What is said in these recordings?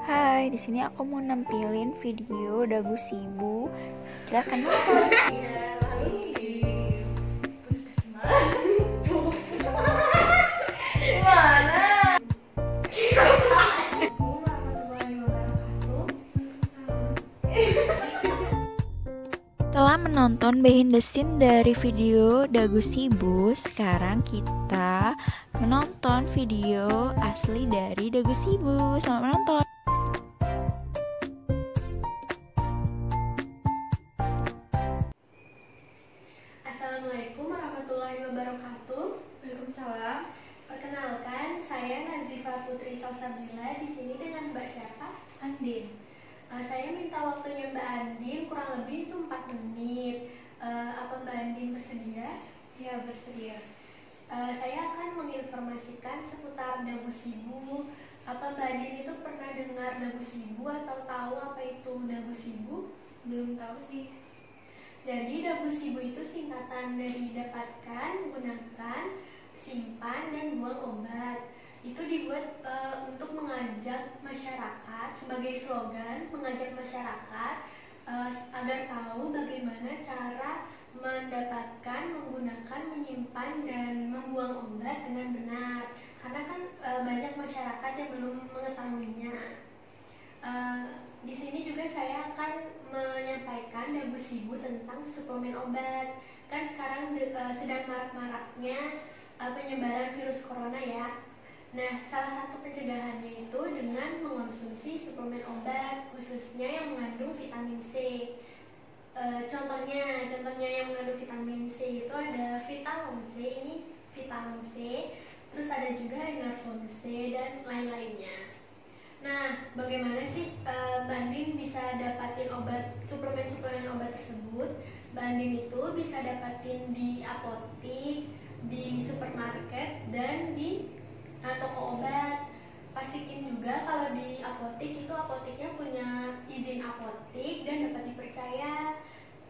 Hai, di sini aku mau nampilin video Dagu Shibu. Silakan nonton. Lalu di puskesmas mana? Setelah menonton behind the scene dari video Dagu Shibu, sekarang kita menonton video asli dari Dagu Shibu. Selamat menonton. Assalamualaikum warahmatullahi wabarakatuh. Waalaikumsalam. Perkenalkan, saya Nazifa Putri Salsabila. Di sini dengan Mbak siapa? Andin. Saya minta waktunya Mbak Andin kurang lebih itu 4 menit. Apa Mbak Andin bersedia? Ya, bersedia. Saya akan menginformasikan seputar Dagu Shibu. Apa Mbak Andin itu pernah dengar Dagu Shibu atau tahu apa itu Dagu Shibu? Belum tahu sih. Jadi Dagu Shibu itu singkatan dari dapatkan, gunakan, simpan, dan buang obat. Itu dibuat untuk mengajak masyarakat sebagai slogan, mengajak masyarakat agar tahu bagaimana cara mendapatkan, menggunakan, menyimpan, dan membuang obat dengan benar. Karena kan banyak masyarakat yang belum mengetahuinya. Di sini juga saya akan menyampaikan Dagu Shibu tentang suplemen obat. Kan sekarang sedang marak-maraknya penyebaran virus corona ya. Nah, salah satu pencegahannya itu dengan mengonsumsi suplemen obat, khususnya yang mengandung vitamin C. Contohnya yang mengandung vitamin C itu ada Vitalong C, ini Vitalong C, terus ada juga Enervon C dan lain-lainnya. Nah, bagaimana sih Mbak Andin bisa dapatin suplemen obat tersebut? Mbak Andin itu bisa dapatin di apotik, di supermarket, dan di toko obat. Pastiin juga kalau di apotik itu apotiknya punya izin apotik dan dapat dipercaya.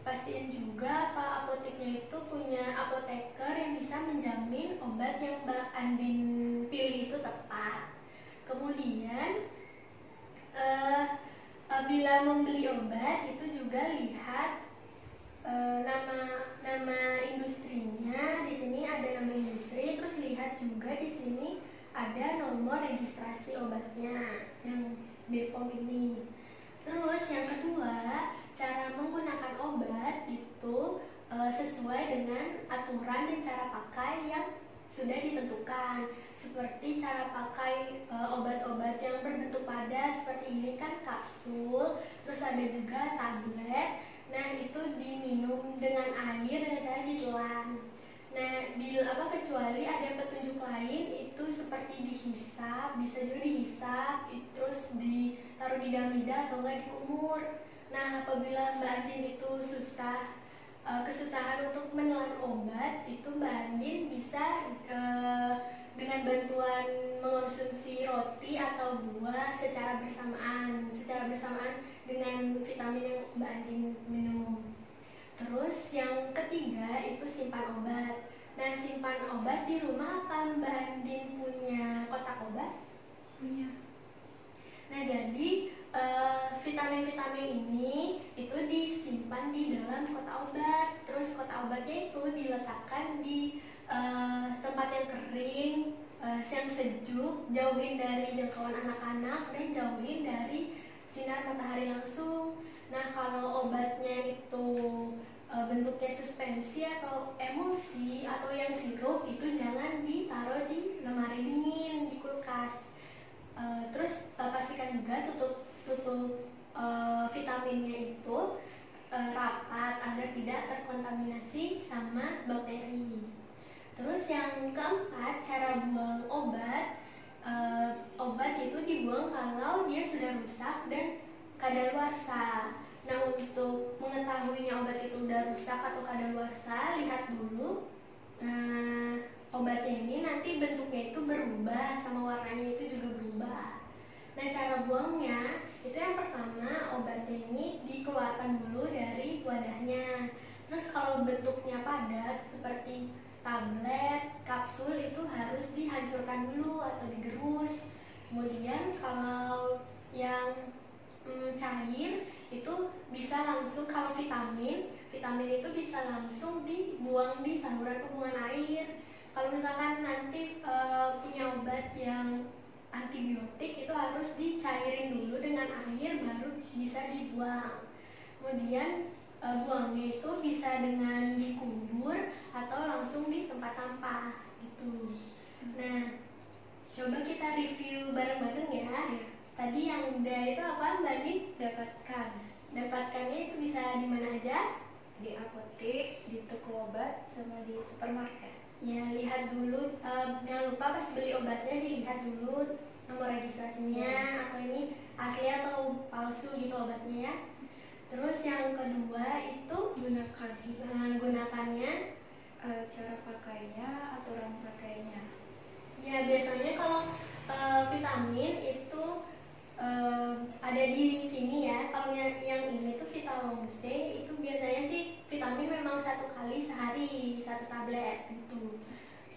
Pastiin juga Pak apotiknya itu punya apoteker yang bisa menjamin obat yang Mbak Andin pilih itu tepat. Kemudian bila membeli obat itu juga lihat nama industrinya. Di sini ada nama industri, terus lihat juga di sini ada nomor registrasi obatnya yang BPOM ini. Terus yang kedua, cara menggunakan obat itu sesuai dengan aturan dan cara pakai yang sudah ditentukan. Seperti cara pakai obat-obat yang berbentuk padat seperti ini kan kapsul, terus ada juga tablet. Nah, itu diminum dengan air dengan cara ditelan. Nah, kecuali ada petunjuk lain itu seperti dihisap, bisa juga dihisap, terus ditaruh di dalam lidah atau enggak dikumur. Nah, apabila Mbak Andin itu kesusahan untuk menelan obat, itu Mbak Andin bisa dengan bantuan mengonsumsi roti atau buah secara bersamaan dengan vitamin yang Mbak Andin minum. Terus yang ketiga itu simpan obat. Nah, simpan obat di rumah apa Mbak Andin punya kotak obat? Punya. Nah, jadi vitamin-vitamin ini itu disimpan di dalam kotak obat. Terus kotak obatnya itu diletakkan di tempat yang kering, yang sejuk, jauhin dari jangkauan anak-anak dan jauhin dari sinar matahari langsung. Nah, kalau obatnya itu bentuknya suspensi atau emulsi atau yang sirup itu jangan ditaruh di lemari dingin, di kulkas. Terus pastikan juga tutup vitaminnya itu rapat agar tidak terkontaminasi sama bakteri. Terus yang keempat, cara buang obat. Obat itu dibuang kalau dia sudah rusak dan kadaluarsa. Nah, untuk mengetahuinya obat itu udah rusak atau kadaluarsa, lihat dulu obatnya ini nanti bentuknya itu berubah, sama warnanya itu juga berubah. Nah, cara buangnya itu yang pertama obatnya ini dikeluarkan dulu dari wadahnya. Terus kalau bentuknya padat seperti tablet, kapsul itu harus dihancurkan dulu atau digerus. Kemudian kalau yang bisa langsung, kalau vitamin itu bisa langsung dibuang di saluran pembuangan air. Kalau misalkan nanti punya obat yang antibiotik itu harus dicairin dulu dengan air baru bisa dibuang. Kemudian buangnya itu bisa dengan dikubur atau langsung di tempat sampah gitu. Nah, coba kita review bareng-bareng ya. Tadi yang udah itu apa Mbak Nin? Dapatkannya itu bisa di mana aja? Di apotek, di toko obat, sama di supermarket. Ya, lihat dulu, jangan lupa pas beli obatnya dilihat dulu nomor registrasinya, atau ini asli atau palsu gitu obatnya ya. Terus yang kedua itu gunakannya, Cara pakainya, aturan pakainya. ya biasanya kalau vitamin itu ada di sini ya. Kalau yang ini tuh Vitalong C itu biasanya sih vitamin memang 1 kali sehari 1 tablet gitu.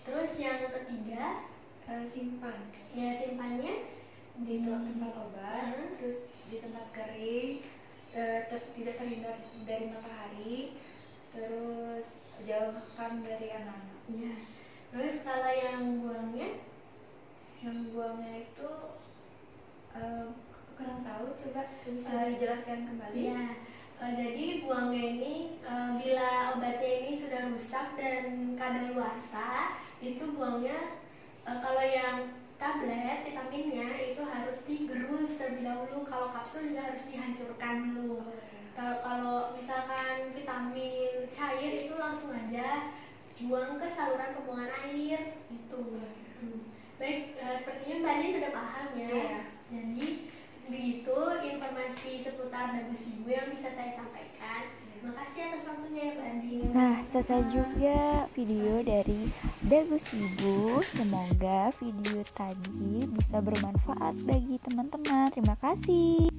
Terus yang ketiga Simpan ya simpannya di tempat obat, terus di tempat kering, tidak terhindar dari matahari, terus jauhkan dari anak-anak. ya. Terus kalau yang buangnya Yang buangnya itu kurang tahu, coba bisa dijelaskan kembali. ya. Jadi buangnya ini bila obatnya ini sudah rusak dan kadaluarsa, itu buangnya kalau yang tablet vitaminnya itu harus digerus terlebih dahulu. Kalau kapsul juga harus dihancurkan dulu. Kalau misalkan vitamin cair itu langsung aja buang ke saluran pembuangan air itu. Baik, sepertinya Mbak Nin sudah paham ya. Iya. Jadi begitu informasi seputar Dagusibu yang bisa saya sampaikan. Terima kasih atas waktunya ya Mbak Nin. Nah, selesai juga video dari Dagusibu. Semoga video tadi bisa bermanfaat bagi teman-teman. Terima kasih.